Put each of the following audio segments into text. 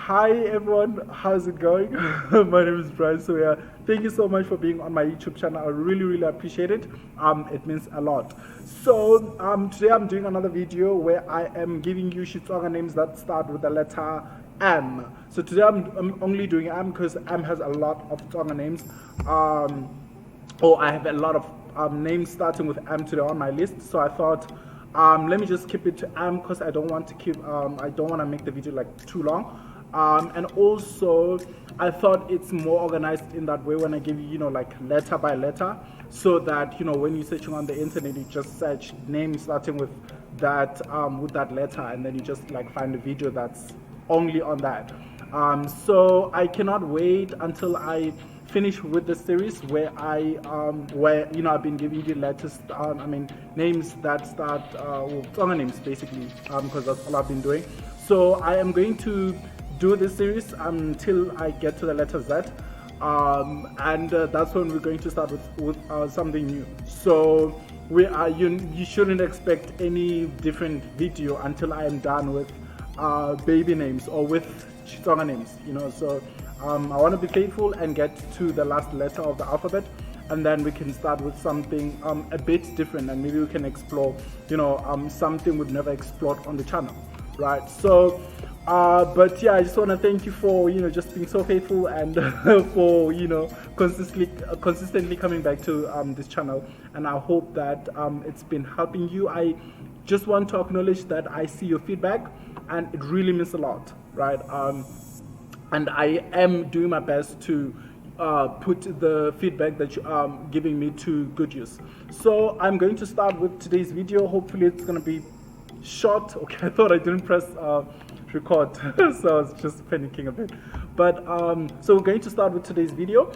Hi everyone, how's it going? My name is Brian. So yeah, thank you so much for being on my YouTube channel. I really appreciate it. It means a lot. So today I'm doing another video where I am giving you Xitsonga names that start with the letter M. So today I'm only doing M because M has a lot of Tsonga names. I have a lot of names starting with M today on my list. So I thought let me just keep it to M because I don't want to keep I don't want to make the video like too long. And also I thought it's more organized in that way when I give you, like letter by letter, so that when you're searching on the internet, you just search names starting with that letter, and then you just like find a video that's only on that. So I cannot wait until I finish with the series where I've been giving you letters, names that start with Tsonga names basically, because that's all I've been doing. So I am going to do this series until I get to the letter Z, and that's when we're going to start with something new. So you shouldn't expect any different video until I am done with baby names or with Xitsonga names. So I want to be faithful and get to the last letter of the alphabet, and then we can start with something a bit different, and maybe we can explore something we've never explored on the channel, right? So but yeah, I just want to thank you for just being so faithful, and for consistently coming back to this channel, and I hope that it's been helping you. I just want to acknowledge that I see your feedback, and it really means a lot, right? And I am doing my best to put the feedback that you're giving me to good use. So I'm going to start with today's video. Hopefully it's going to be short. Okay, I thought I didn't press record, so I was just panicking a bit. But so we're going to start with today's video.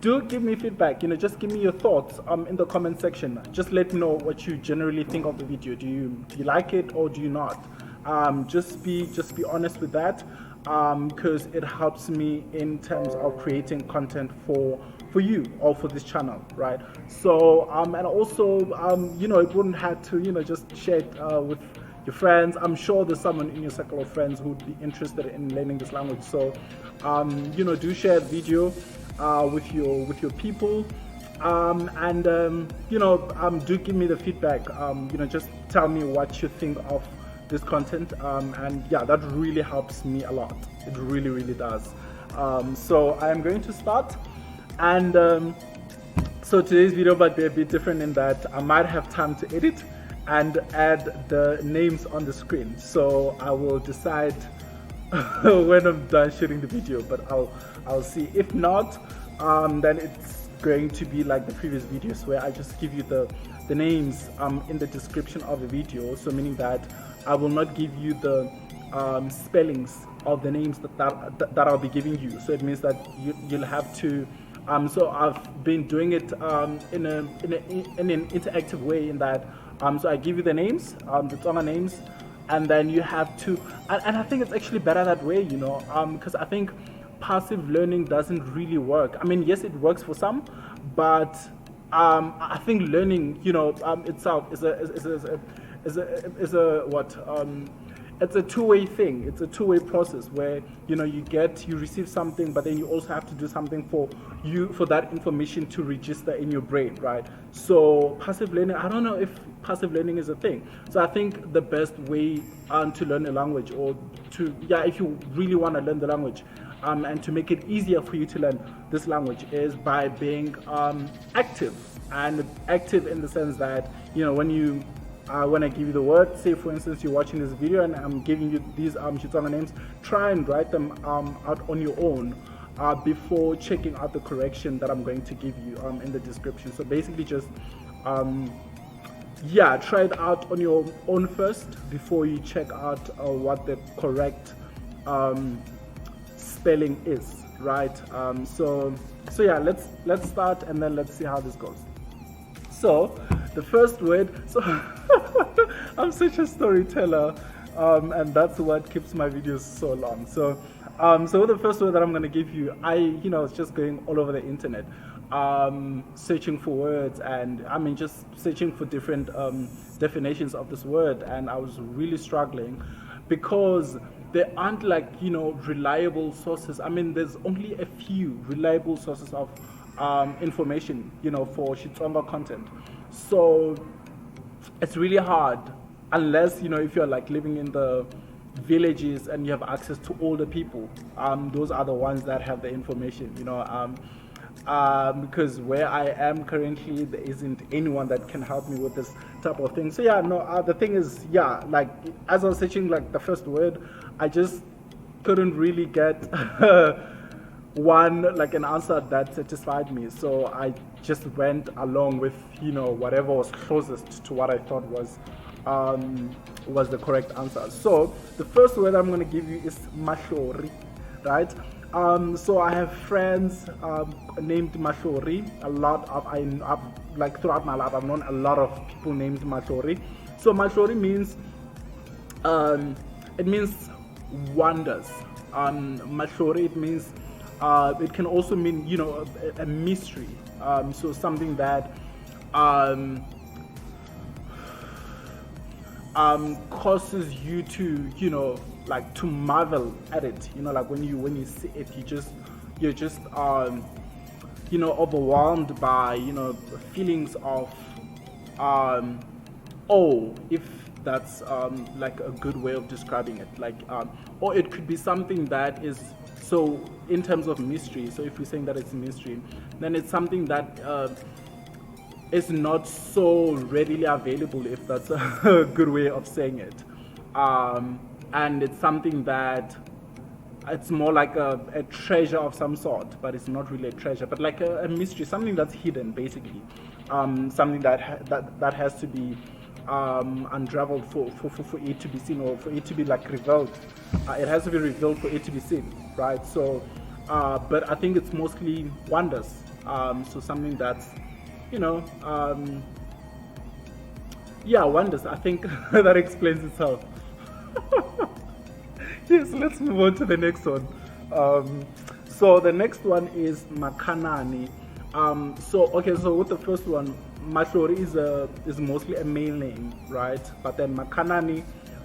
Do give me feedback, just give me your thoughts in the comment section. Just let me know what you generally think of the video. Do you like it or do you not? Just be honest with that, because it helps me in terms of creating content for you or for this channel, right? So and also it wouldn't have to just share it with your friends. I'm sure there's someone in your circle of friends who would be interested in learning this language. So do share the video with your people, and do give me the feedback. Just tell me what you think of this content, and yeah, that really helps me a lot. It really does. So I am going to start, and so today's video might be a bit different in that I might have time to edit and add the names on the screen. So I will decide when I'm done shooting the video, but I'll see. If not, then it's going to be like the previous videos where I just give you the names in the description of the video. So meaning that I will not give you the spellings of the names that I'll be giving you. So it means that you'll have to so I've been doing it in an interactive way, in that so I give you the names, the Tsonga names, and then you have to, and I think it's actually better that way, because I think passive learning doesn't really work. I mean, yes, it works for some, but I think learning, itself it's a two-way thing. It's a two-way process where you receive something, but then you also have to do something for that information to register in your brain, right? So passive learning, I don't know if passive learning is a thing. So I think the best way to learn a language, or if you really want to learn the language, and to make it easier for you to learn this language, is by being active. And active in the sense that when I give you the word, say for instance you're watching this video and I'm giving you these Xitsonga names, try and write them out on your own before checking out the correction that I'm going to give you in the description. So basically just try it out on your own first before you check out what the correct spelling is, right? So yeah, let's start, and then let's see how this goes. So the first word, so I'm such a storyteller, and that's what keeps my videos so long. So the first word that I'm going to give you, I was just going all over the internet, searching for words, and just searching for different definitions of this word, and I was really struggling, because there aren't like, you know, reliable sources. I mean, there's only a few reliable sources of information, you know, for Xitsonga content. So it's really hard unless, you know, if you're like living in the villages and you have access to older people. Those are the ones that have the information, you know. Because where I am currently, there isn't anyone that can help me with this type of thing. So yeah, no. The thing is, yeah, like as I was searching like the first word, I just couldn't really get an answer that satisfied me. So I just went along with, you know, whatever was closest to what I thought was the correct answer. So the first word I'm going to give you is Mahlori, right? So I have friends named Mahlori. I've like throughout my life, I've known a lot of people named Mahlori. So Mahlori means it means wonders. Mahlori, it means it can also mean, you know, a mystery. So something that causes you to, you know, like to marvel at it. You know, like when you see it, you're just you know, overwhelmed by, you know, feelings of oh, if that's like a good way of describing it. Like or it could be something that is, so in terms of mystery, so if we're saying that it's a mystery, then it's something that is not so readily available, if that's a good way of saying it. And it's something that it's more like a treasure of some sort, but it's not really a treasure, but like a mystery, something that's hidden, basically. Something that has to be unraveled for it to be seen, or for it to be like revealed. It has to be revealed for it to be seen, right? So, but I think it's mostly wonders. So something that's, you know, yeah, wonders. I think that explains itself. Yes, let's move on to the next one. So the next one is Makanani. So with the first one, Mahlori is mostly a male name, right? But then Makanani,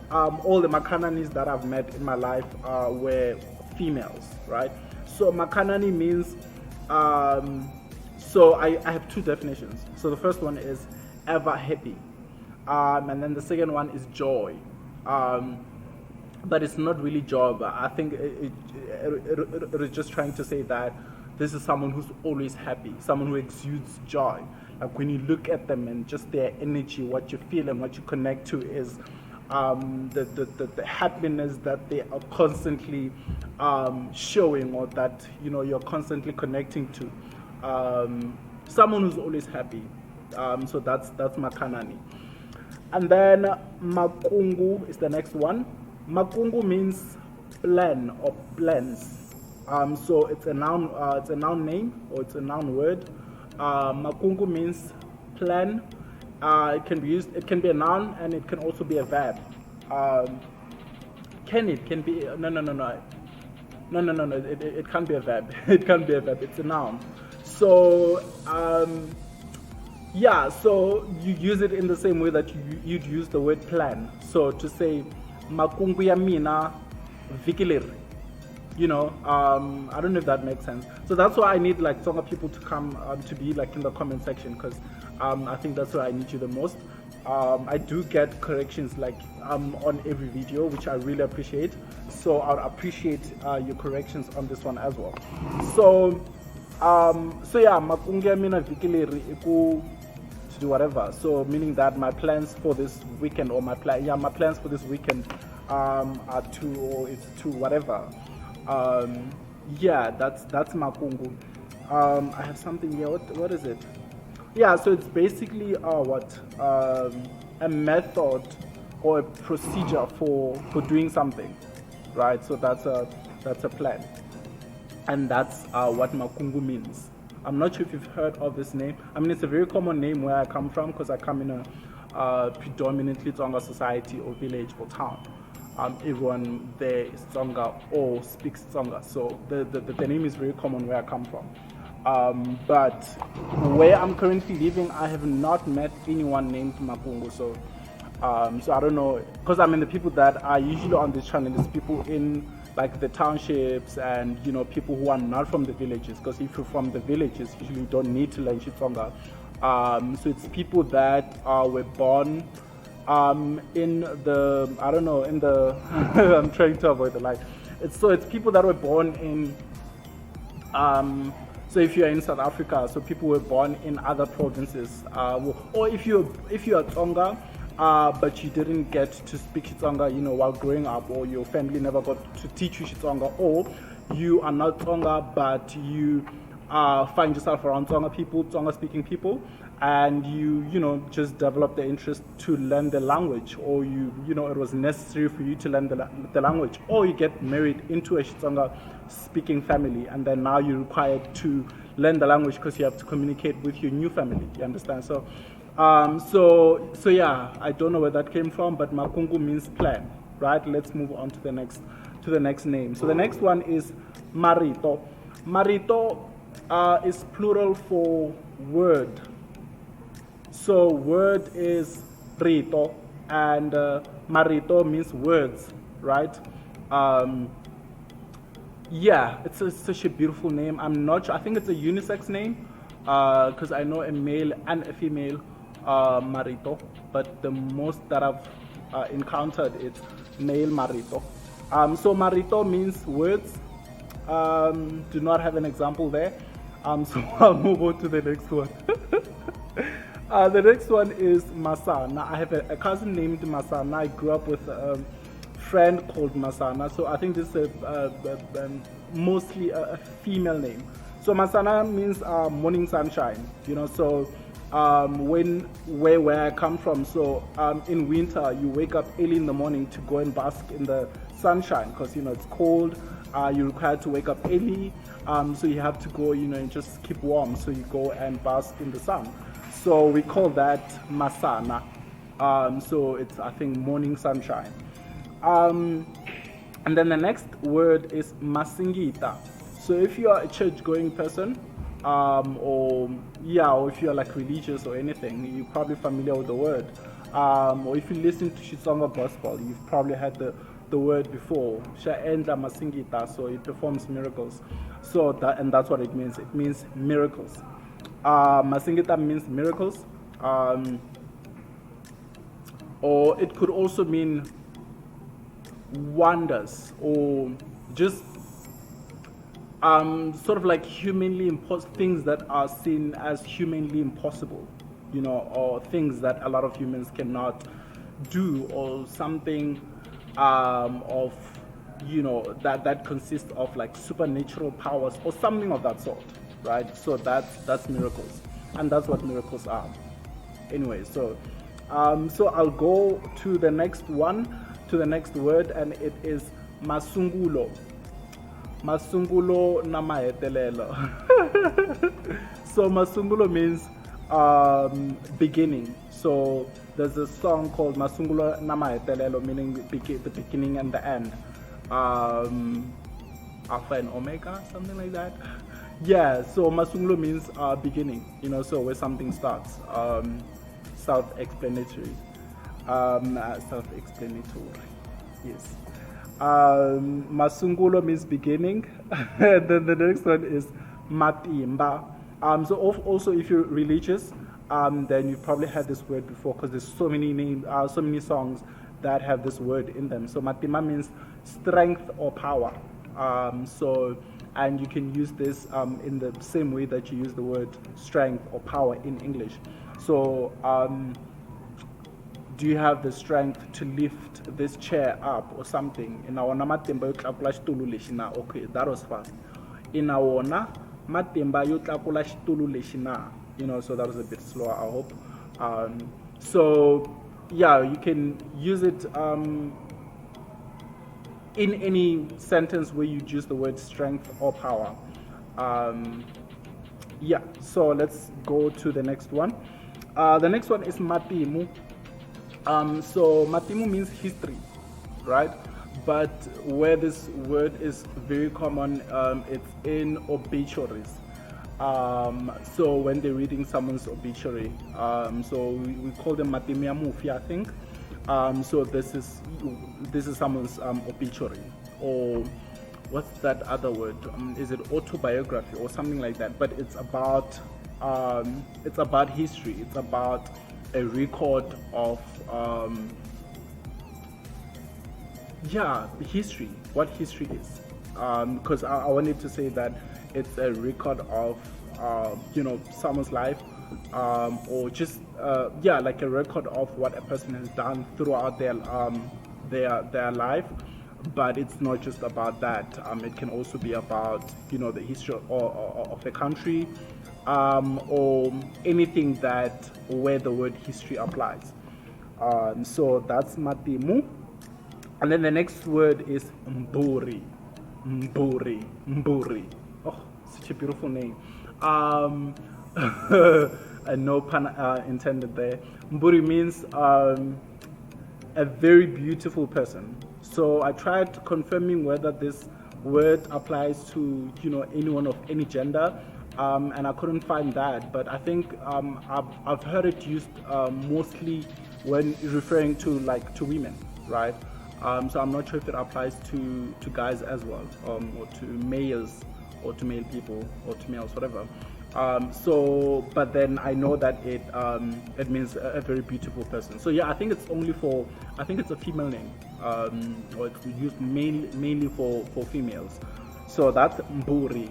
all the Makananis that I've met in my life were females, right? So Makanani means, so I have two definitions. So the first one is ever happy, and then the second one is joy. But it's not really joy. But I think it is just trying to say that this is someone who's always happy, someone who exudes joy. Like when you look at them and just their energy, what you feel and what you connect to is the happiness that they are constantly showing, or that, you know, you're constantly connecting to. Someone who's always happy. So that's Makanani. And then Makungu is the next one. Makungu means plan or plans. So it's a noun name, or it's a noun word. Makungu means plan. It can be a noun, and it can also be a verb. Can be no. It can't be a verb. It can't be a verb. It's a noun. So yeah, so you use it in the same way that you'd use the word plan. So to say Makungu ya mina vikilir, you know, I don't know if that makes sense. So that's why I need like Tsonga people to come to be like in the comment section, because I think that's where I need you the most. I do get corrections like on every video, which I really appreciate. So I'd appreciate your corrections on this one as well. So yeah, Makungu ya mina vikilir iku to do whatever. So meaning that my plans for this weekend, or my plans for this weekend are to whatever. Yeah, that's Makungu. I have something here. What is it? Yeah, so it's basically a method or a procedure for doing something, right? So that's a plan, and that's what Makungu means. I'm not sure if you've heard of this name. I mean, it's a very common name where I come from, because I come in a predominantly Tsonga society or village or town. Everyone there is Tsonga or speaks Tsonga, so the name is very common where I come from. But where I'm currently living, I have not met anyone named Makungu. So So I don't know, because I mean the people that are usually on this channel is people in like the townships and people who are not from the villages. Because if you're from the villages, usually you don't need to learn Xitsonga. So it's people that were born in the I don't know in the I'm trying to avoid the light. It's people that were born in so if you're in South Africa, so people were born in other provinces, or if you're Tsonga, but you didn't get to speak Xitsonga, while growing up, or your family never got to teach you Xitsonga, or you are not Tsonga, but you find yourself around Tsonga people, Tsonga speaking people, and you just develop the interest to learn the language, or it was necessary for you to learn the language, or you get married into a Xitsonga speaking family, and then now you're required to learn the language because you have to communicate with your new family. You understand? So yeah, I don't know where that came from, but Makungu means plan, right? Let's move on to the next name. So the next one is Marito. Marito is plural for word. So word is Rito, and Marito means words, right? Yeah, it's such a beautiful name. I'm not sure. I think it's a unisex name because I know a male and a female Marito, but the most that I've encountered it's male Marito. So Marito means words. Do not have an example there. So I'll move on to the next one. The next one is Masana. I have a cousin named Masana. I grew up with a friend called Masana. So I think this is mostly a female name. So Masana means morning sunshine. So where I come from, so in winter you wake up early in the morning to go and bask in the sunshine because it's cold. You're required to wake up early, so you have to go and just keep warm, so you go and bask in the sun. So we call that Masana. So it's, I think, morning sunshine. And then the next word is Masingita. So if you are a church-going person, or if you're like religious or anything, you're probably familiar with the word. Or if you listen to Xitsonga gospel, you've probably heard the word before. Shaendla Masingita, so it performs miracles. So that's what it means. It means miracles. Masingita means miracles. Or it could also mean wonders, or just sort of like things that are seen as humanly impossible, or things that a lot of humans cannot do, or something of that consists of like supernatural powers or something of that sort, right? So that's miracles, and that's what miracles are. Anyway, so I'll go to the next word, and it is Masungulo. Masungulo na maetelelo. So Masungulo means beginning. So there's a song called Masungulo na maetelelo, meaning the beginning and the end. Alpha and Omega, something like that. Yeah, so Masungulo means beginning, so where something starts. Self-explanatory. Yes. Masungulo means beginning. And then the next one is Matimba. So also if you're religious, then you've probably had this word before because there's so many songs that have this word in them. So Matimba means strength or power. And you can use this in the same way that you use the word strength or power in English. So do you have the strength to lift this chair up or something? Okay, that was fast. So that was a bit slower, I hope. So yeah, you can use it in any sentence where you use the word strength or power. Yeah, so let's go to the next one. The next one is Matimu. So Matimu means history, right? But where this word is very common, it's in obituaries. So when they're reading someone's obituary, so we call them Matimiamufi, I think. So this is someone's obituary, or what's that other word? Is it autobiography or something like that? But it's about history. It's about a record of history. What history is, because I wanted to say that it's a record of someone's life, or just like a record of what a person has done throughout their life. But it's not just about that. It can also be about the history of a country, or anything that where the word history applies. So that's Matimu. And then the next word is Mburi. Mburi. Mburi. Oh, such a beautiful name. No pun intended there. Mburi means a very beautiful person. So I tried confirming whether this word applies to anyone of any gender, and I couldn't find that. But I think I've heard it used mostly when referring to women, right? So I'm not sure if it applies to guys as well, or to males, or to male people, or to males, whatever. But then I know that it means a very beautiful person. So yeah, I think it's a female name, or it's used mainly for females. So that's Mburi,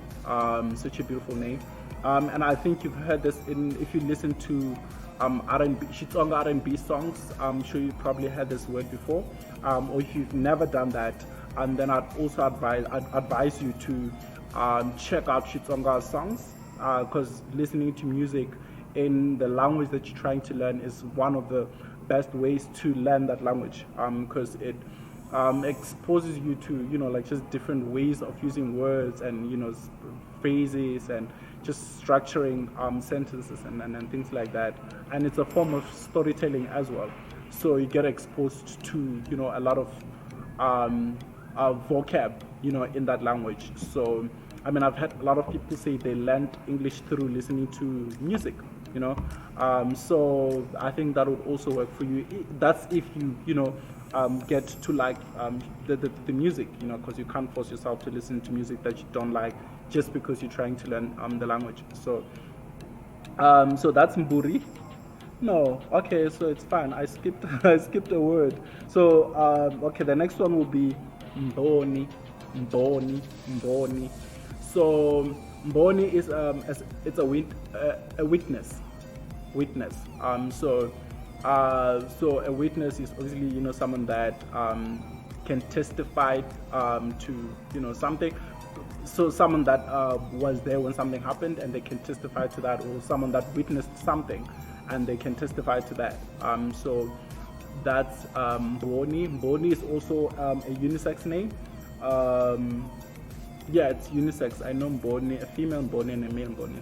such a beautiful name. And I think you've heard this if you listen to R&B, Xitsonga R&B songs. I'm sure you probably heard this word before, or if you've never done that, and then I'd also advise you to check out Xitsonga songs, because listening to music in the language that you're trying to learn is one of the best ways to learn that language, because it exposes you to just different ways of using words, and phrases, and just structuring sentences and things like that. And it's a form of storytelling as well, so you get exposed to a lot of vocab in that language. So I mean, I've had a lot of people say they learned English through listening to music, so I think that would also work for you. That's if you get to like the music, because you can't force yourself to listen to music that you don't like just because you're trying to learn the language. So that's Mburi. No, okay, so it's fine. I skipped a word. So okay, the next one will be Mboni. So Mboni is it's a witness. So a witness is obviously someone that can testify to something. So someone that was there when something happened and they can testify to that, or someone that witnessed something and they can testify to that. So that's Mboni. Mboni is also a unisex name. Yeah, it's unisex. I know Mboni, a female Mboni and a male Mboni.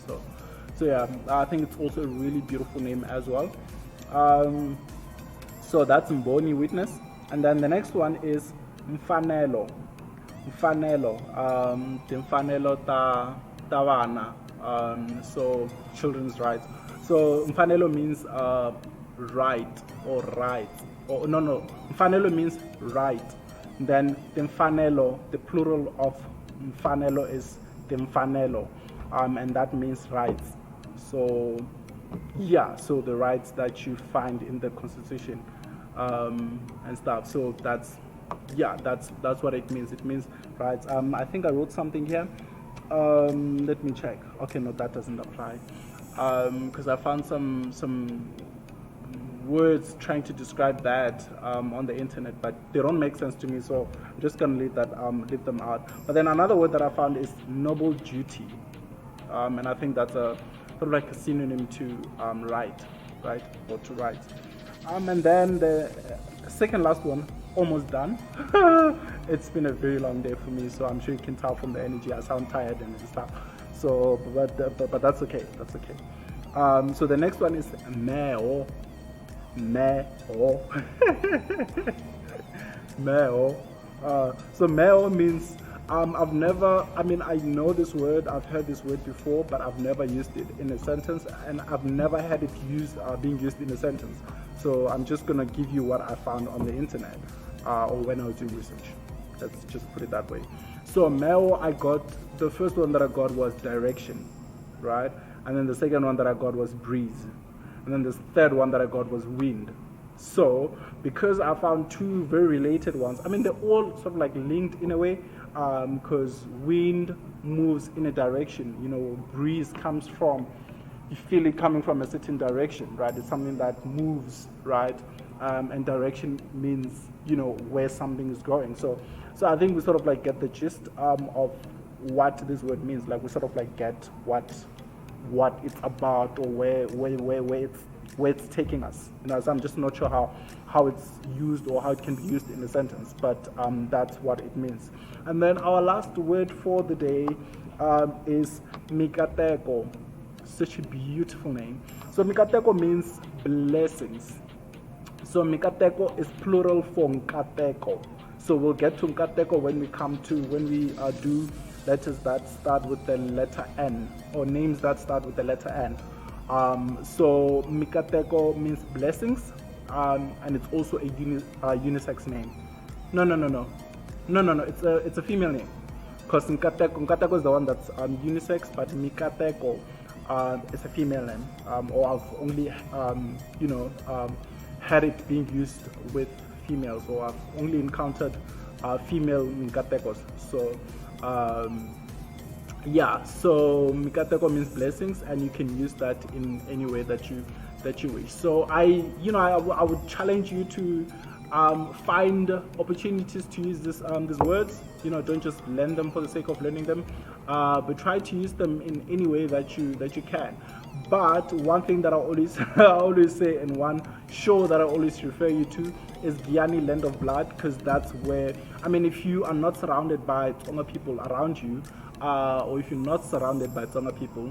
So yeah, I think it's also a really beautiful name as well. So that's Mboni, witness. And then the next one is Mfanelo. The Mfanelo ta vana. So children's rights. So Mfanelo means right or right. Or no. Mfanelo means right. Then the Mfanelo, the plural of Mfanelo is the Mfanelo, and that means rights. So yeah, so the rights that you find in the Constitution, and stuff. So that's what it means. It means rights. I think I wrote something here. Let me check. Okay, no, that doesn't apply, because I found some words trying to describe that on the internet, but they don't make sense to me, so I'm just gonna leave them out. But then another word that I found is noble duty, and I think that's sort of like a synonym to right, or to right. And then the second last one, almost done. It's been a very long day for me, so I'm sure you can tell from the energy I sound tired and stuff. So, but that's okay. That's okay. So the next one is meo. So meo means I've never, I mean, I know this word, I've heard this word before, but I've never used it in a sentence, and I've never had it being used in a sentence. So I'm just gonna give you what I found on the internet, or when I was doing research. Let's just put it that way. So Meo, the first one that I got was direction, right? And then the second one that I got was breeze. And then the third one that I got was wind. So because I found two very related ones, I mean, they're all sort of like linked in a way, because wind moves in a direction, you know, breeze comes from, you feel it coming from a certain direction, right? It's something that moves, right? And direction means, you know, where something is going. So I think we sort of like get the gist of what this word means. Like we sort of like get what it's about, or where it's taking us. You know, so I'm just not sure how it's used or how it can be used in a sentence, but that's what it means. And then our last word for the day is mikateko. Such a beautiful name. So mikateko means blessings. So mikateko is plural for nkateko. So we'll get to nkateko when we do letters that start with the letter N, or names that start with the letter N. So mikateko means blessings, and it's also a unisex name. No. It's a female name, because nkateko is the one that's unisex, but mikateko is a female name. Or I've only had it being used with females, or I've only encountered female mikatekos. So so mikateko means blessings, and you can use that in any way that you wish. So I would challenge you to find opportunities to use these words. You know, don't just learn them for the sake of learning them, but try to use them in any way that you can. But one thing that I always say, and one show that I always refer you to, is Giyani Land of Blood, because that's where, I mean, if you are not surrounded by Tsonga people around you, or if you're not surrounded by Tsonga people,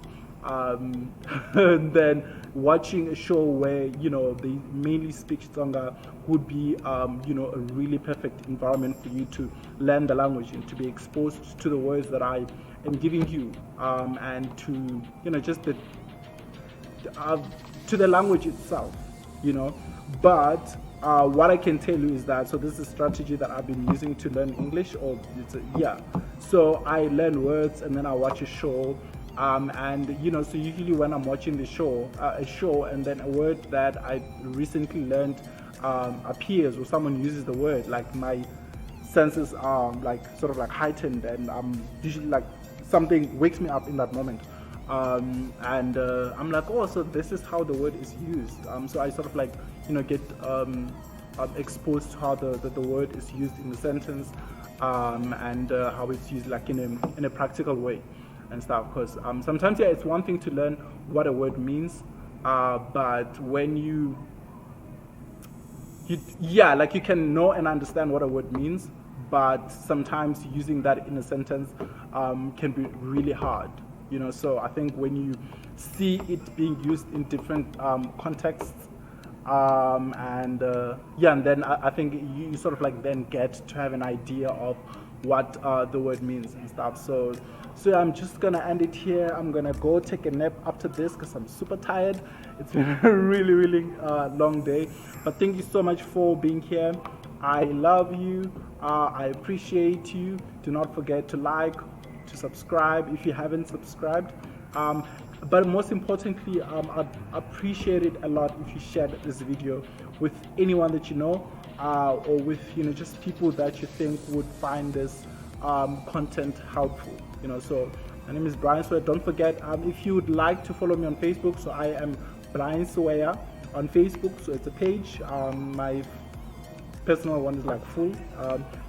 then watching a show where, you know, they mainly speak Tsonga would be, a really perfect environment for you to learn the language and to be exposed to the words that I am giving you, and to, just to the language itself, But what I can tell you is that, so this is a strategy that I've been using to learn English, so I learn words and then I watch a show, and so usually when I'm watching a show and then a word that I recently learned appears, or someone uses the word, like my senses are like sort of like heightened, and usually like something wakes me up in that moment. And I'm like, oh, so this is how the word is used. So I sort of like, get exposed to how the word is used in the sentence, and how it's used like in a practical way and stuff. Because sometimes, it's one thing to learn what a word means, but when you can know and understand what a word means, but sometimes using that in a sentence can be really hard. So I think when you see it being used in different contexts, and then I think you sort of like then get to have an idea of what the word means and stuff. So I'm just gonna end it here. I'm gonna go take a nap after this because I'm super tired. It's been a really, really long day. But thank you so much for being here. I love you. I appreciate you. Do not forget to like, to subscribe if you haven't subscribed, but most importantly, I'd appreciate it a lot if you shared this video with anyone that you know, or with just people that you think would find this content helpful. So my name is Brian Swear. Don't forget, if you would like to follow me on Facebook, so I am Brian Swear on Facebook, so it's a page. My personal one is like full,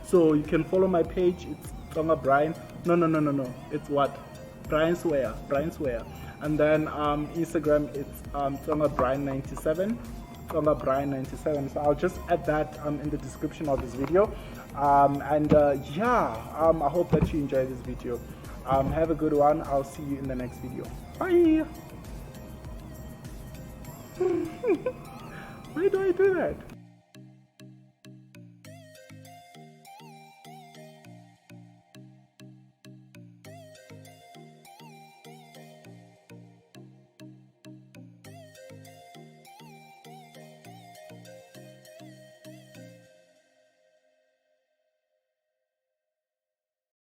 so you can follow my page. It's Tsonga Brian. No. It's what? Brian Swear. And then Instagram, it's Tsonga Brian 97. Tsonga Brian 97. So I'll just add that in the description of this video. I hope that you enjoyed this video. Have a good one. I'll see you in the next video. Bye. Why do I do that?